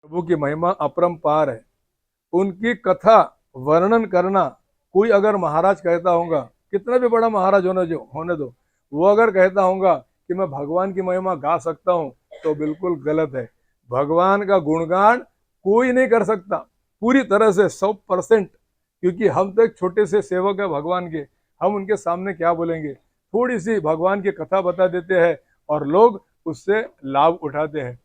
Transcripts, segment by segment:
प्रभु की महिमा अपरंपार है। उनकी कथा वर्णन करना, कोई अगर महाराज कहता होगा, कितना भी बड़ा महाराज होने दो, वो अगर कहता होगा कि मैं भगवान की महिमा गा सकता हूँ, तो बिल्कुल गलत है। भगवान का गुणगान कोई नहीं कर सकता पूरी तरह से 100%, क्योंकि हम तो एक छोटे से सेवक है भगवान के। हम उनके सामने क्या बोलेंगे? थोड़ी सी भगवान की कथा बता देते हैं और लोग उससे लाभ उठाते हैं।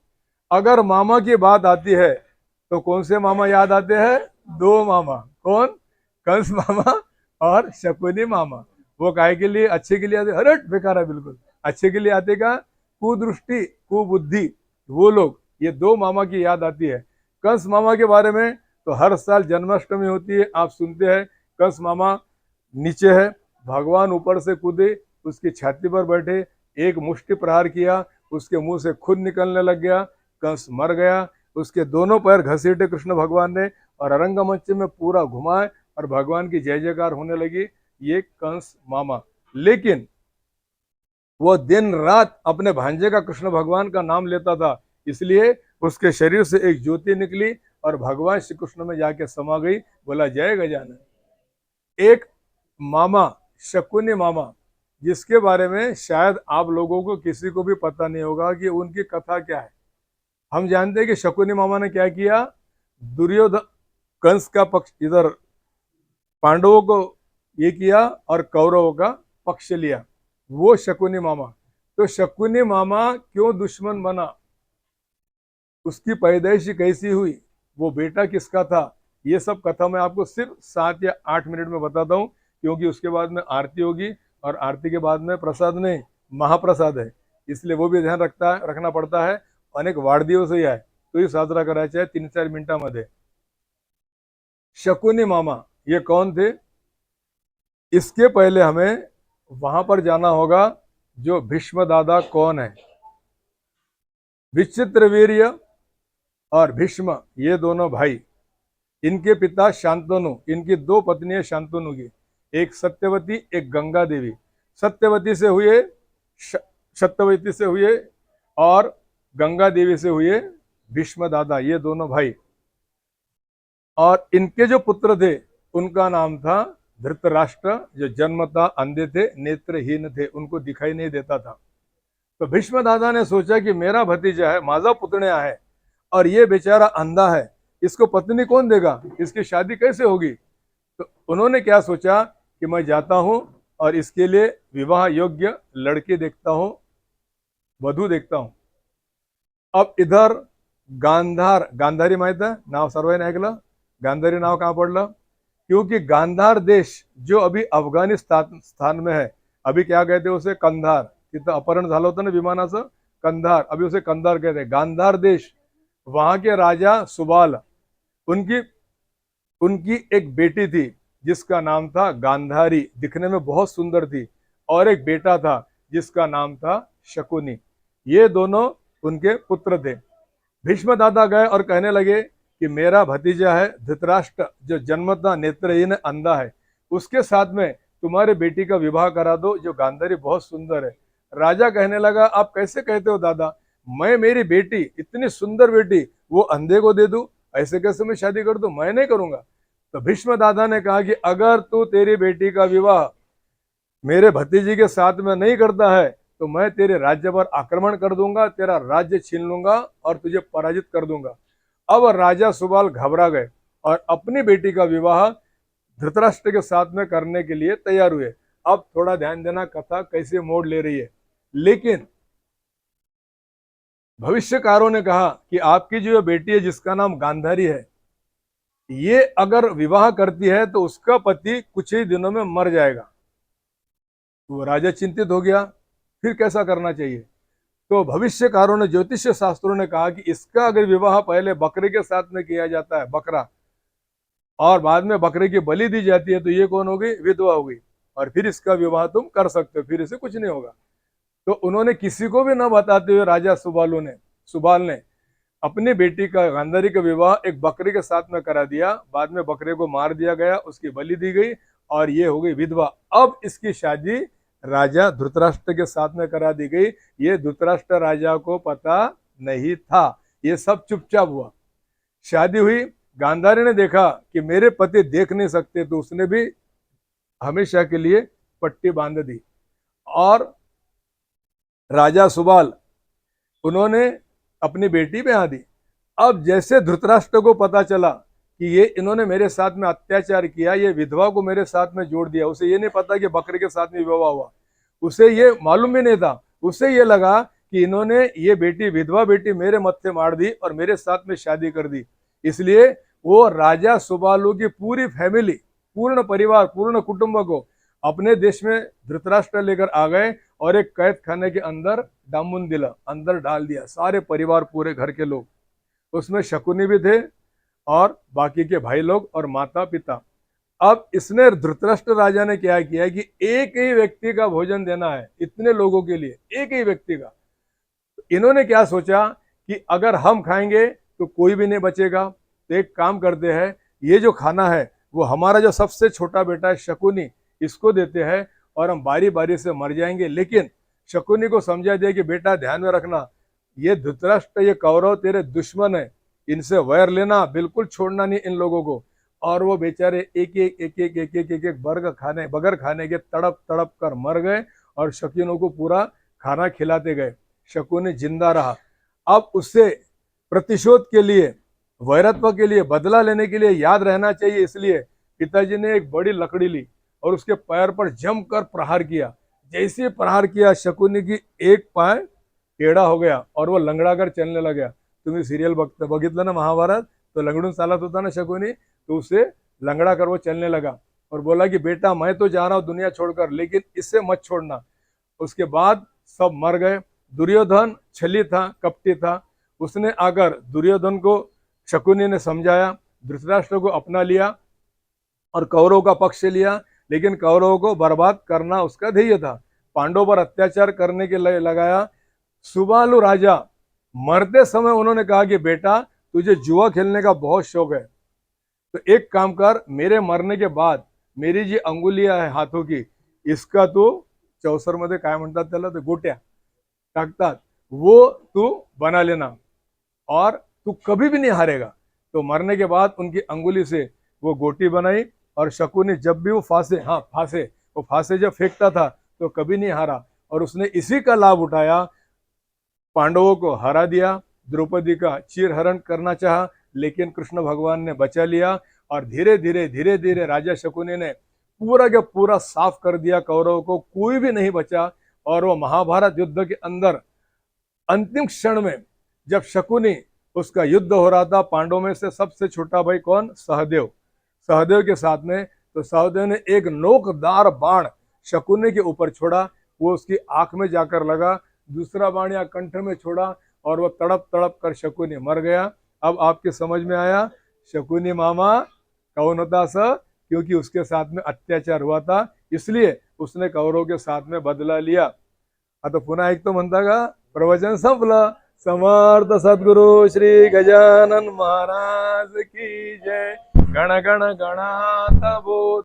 अगर मामा की बात आती है तो कौन से मामा याद आते हैं? दो मामा। कौन? कंस मामा और शकुनी मामा। वो काहे के लिए? अच्छे के लिए आते? हरट बेकार है बिल्कुल। अच्छे के लिए आते का? कुदृष्टि, कुबुद्धि, वो लोग। ये दो मामा की याद आती है। कंस मामा के बारे में तो हर साल जन्माष्टमी होती है, आप सुनते हैं। कंस मामा नीचे है, भगवान ऊपर से कूदे, उसकी छाती पर बैठे, एक मुष्टि प्रहार किया, उसके मुंह से खून निकलने लग गया, कंस मर गया। उसके दोनों पैर घसीटे कृष्ण भगवान ने और रंगमंच में पूरा घुमाए और भगवान की जय जयकार होने लगी। ये कंस मामा। लेकिन वो दिन रात अपने भांजे का कृष्ण भगवान का नाम लेता था, इसलिए उसके शरीर से एक ज्योति निकली और भगवान श्री कृष्ण में जाके समा गई। बोला जय गजानन। एक मामा, शकुनी मामा, जिसके बारे में शायद आप लोगों को किसी को भी पता नहीं होगा कि उनकी कथा क्या है। हम जानते हैं कि शकुनी मामा ने क्या किया? दुर्योधन, कंस का पक्ष, इधर पांडवों को ये किया और कौरवों का पक्ष लिया, वो शकुनी मामा। तो शकुनी मामा क्यों दुश्मन बना? उसकी पैदाइश कैसी हुई? वो बेटा किसका था? ये सब कथा मैं आपको सिर्फ 7 या 8 मिनट में बताता हूँ, क्योंकि उसके बाद में आरती होगी और आरती के बाद में प्रसाद नहीं, महाप्रसाद है, इसलिए वो भी ध्यान रखना पड़ता है। अनेक वाढदिवसही आहे, तोही साजरा करायचा आहे 3-4 मिनिटांमध्ये। शकुनी मामा ये कौन थे? इसके पहले हमें वहां पर जाना होगा, जो भीष्म दादा कौन है। विचित्रवीर्य और भीष्म, ये दोनों भाई। इनके पिता शांतनु, इनकी दो पत्नियां शांतनु की, एक सत्यवती एक गंगा देवी। सत्यवती से हुए सत्यवती से हुए और गंगा देवी से हुए भीष्म दादा, ये दोनों भाई। और इनके जो पुत्र थे उनका नाम था धृतराष्ट्र, जो जन्मतः अंधे थे, नेत्रहीन थे, उनको दिखाई नहीं देता था। तो भीष्म दादा ने सोचा कि मेरा भतीजा है, माझा पुतण्या है, और ये बेचारा अंधा है, इसको पत्नी कौन देगा? इसकी शादी कैसे होगी? तो उन्होंने क्या सोचा कि मैं जाता हूं और इसके लिए विवाह योग्य लड़की देखता हूं, वधू देखता हूं। अब इधर गांधार, गांधारी माहित आहे नाव? सर्वांनी ऐकलं? गांधारी नाव का पडलं? क्योंकि गांधार देश जो अभी अफगानिस्तान में है, अभी क्या कहते हैं उसे? कंधार। तिथं अपहरण झालं होतं ना विमानाचं, कंधार, अभी उसे कंधार कहते हैं, गांधार देश। वहां के राजा सुबाल, उनकी उनकी एक बेटी थी जिसका नाम था गांधारी, दिखने में बहुत सुंदर थी, और एक बेटा था जिसका नाम था शकुनी। ये दोनों उनके पुत्र थे। भीष्म दादा गए और कहने लगे कि मेरा भतीजा है धृतराष्ट्र, जो जन्मतः नेत्रहीन अंधा है, उसके साथ में तुम्हारे बेटी का विवाह करा दो, जो गांधारी बहुत सुंदर है। राजा कहने लगा आप कैसे कहते हो दादा, मैं मेरी बेटी, इतनी सुंदर बेटी, वो अंधे को दे दूं? ऐसे कैसे मैं शादी कर दूं? मैं नहीं करूंगा। तो भीष्म दादा ने कहा कि अगर तू तेरी बेटी का विवाह मेरे भतीजे के साथ में नहीं करता है तो मैं तेरे राज्य पर आक्रमण कर दूंगा, तेरा राज्य छीन लूंगा और तुझे पराजित कर दूंगा। अब राजा सुबाल घबरा गए और अपनी बेटी का विवाह धृतराष्ट्र के साथ में करने के लिए तैयार हुए। अब थोड़ा ध्यान देना, कथा कैसे मोड़ ले रही है। लेकिन भविष्यकारों ने कहा कि आपकी जो बेटी है जिसका नाम गांधारी है, ये अगर विवाह करती है तो उसका पति कुछ ही दिनों में मर जाएगा। वो राजा चिंतित हो गया, फिर कैसा करना चाहिए? तो भविष्यकारों ने, ज्योतिष शास्त्रों ने कहा कि इसका अगर विवाह पहले बकरे के साथ में किया जाता है, बकरा, और बाद में बकरे की बलि दी जाती है, तो ये कौन हो गई? विधवा हो गई, और फिर इसका विवाह तुम कर सकते हो, फिर इसे कुछ नहीं होगा। तो उन्होंने किसी को भी न बताते हुए राजा सुबाल ने अपनी बेटी का, गांधारी का विवाह एक बकरे के साथ में करा दिया। बाद में बकरे को मार दिया गया, उसकी बलि दी गई और ये हो गई विधवा। अब इसकी शादी राजा धृतराष्ट्र के साथ में करा दी गई। ये धृतराष्ट्र राजा को पता नहीं था, ये सब चुपचाप हुआ। शादी हुई, गांधारी ने देखा कि मेरे पति देख नहीं सकते, तो उसने भी हमेशा के लिए पट्टी बांध दी। और राजा सुबाल, उन्होंने अपनी बेटी पे दी। अब जैसे धृतराष्ट्र को पता चला कि ये इन्होंने मेरे साथ में अत्याचार किया, ये विधवा को मेरे साथ में जोड़ दिया, उसे ये नहीं पता कि बकरे के साथ में विवाह हुआ, उसे ये मालूम भी नहीं था। उसे ये लगा कि इन्होंने ये बेटी, विधवा बेटी मेरे मत्थे मार दी और मेरे साथ में शादी कर दी। इसलिए वो राजा सुबालू की पूरी फैमिली, पूर्ण परिवार, पूर्ण कुटुंब को अपने देश में धृतराष्ट्र लेकर आ गए और एक कैद खाने के अंदर डामुन दिला, अंदर डाल दिया सारे परिवार, पूरे घर के लोग। उसमें शकुनी भी थे और बाकी के भाई लोग और माता पिता। अब इसने, धृतराष्ट्र राजा ने क्या किया कि एक ही व्यक्ति का भोजन देना है इतने लोगों के लिए, एक ही व्यक्ति का। इन्होंने क्या सोचा कि अगर हम खाएंगे तो कोई भी नहीं बचेगा, तो एक काम करते हैं, ये जो खाना है वो हमारा जो सबसे छोटा बेटा है शकुनी, इसको देते हैं और हम बारी बारी से मर जाएंगे। लेकिन शकुनी को समझा दिया कि बेटा ध्यान में रखना, ये धृतराष्ट्र, ये कौरव तेरे दुश्मन है, इनसे वैर लेना, बिल्कुल छोड़ना नहीं इन लोगों को। और वो बेचारे एक एक एक एक एक एक एक एक बर्ग खाने, बगैर खाने के तड़प तड़प कर मर गए और शकुनों को पूरा खाना खिलाते गए। शकुनी जिंदा रहा। अब उससे प्रतिशोध के लिए, वैरत्व के लिए, बदला लेने के लिए याद रहना चाहिए, इसलिए पिताजी ने एक बड़ी लकड़ी ली और उसके पैर पर जमकर प्रहार किया। जैसे प्रहार किया, शकुनी की एक पाय टेढ़ा हो गया और वो लंगड़ा कर चलने लगा। तुम्हें सीरियल बघितलं ना महाभारत, तो लंगड़ून चालत होता ना शकुनी, तो उसे लंगड़ा कर वो चलने लगा और बोला कि बेटा मैं तो जा रहा हूँ दुनिया छोड़कर, लेकिन इससे मत छोड़ना। उसके बाद सब मर गए। दुर्योधन छली था, कपटी था, उसने आकर दुर्योधन को शकुनी ने समझाया, धृतराष्ट्र को अपना लिया और कौरवों का पक्ष लिया, लेकिन कौरवों को बर्बाद करना उसका ध्येय था। पांडवों पर अत्याचार करने के लिए लगाया। सुबालू राजा मरते समय उन्होंने कहा कि बेटा तुझे जुआ खेलने का बहुत शौक है, तो एक काम कर, मेरे मरने के बाद मेरी जी अंगुलियां है हाथों की, इसका तू, चौसर मध्ये काय म्हणतात त्याला, ते गोट्या टाकतात, वो तू बना लेना और तू कभी भी नहीं हारेगा। तो मरने के बाद उनकी अंगुली से वो गोटी बनाई और शकुनी जब भी वो वो फांसे जब फेंकता था तो कभी नहीं हारा और उसने इसी का लाभ उठाया, पांडवों को हरा दिया। द्रौपदी का चीरहरण करना चाहा, लेकिन कृष्ण भगवान ने बचा लिया और धीरे धीरे राजा शकुनी ने पूरा का पूरा साफ कर दिया कौरवों को, कोई भी नहीं बचा। और वो महाभारत युद्ध के अंदर अंतिम क्षण में जब शकुनी, उसका युद्ध हो रहा था, पांडवों में से सबसे छोटा भाई कौन, सहदेव, सहदेव के साथ में, तो सहदेव ने एक नोकदार बाण शकुनी के ऊपर छोड़ा, वो उसकी आंख में जाकर लगा, दूसरा बाण या कंठ में छोड़ा और वो तड़प तड़प कर शकुनी मर गया। अब आपके समझ में आया शकुनी मामा कौन होता स, क्योंकि उसके साथ में अत्याचार हुआ था, इसलिए उसने कौरवों के साथ में बदला लिया। आता पुन्हा ऐकतो म्हणता का, प्रवचन संपलं। समर्थ सद्गुरु श्री गजानन महाराज की जय। गण गण गणात बोध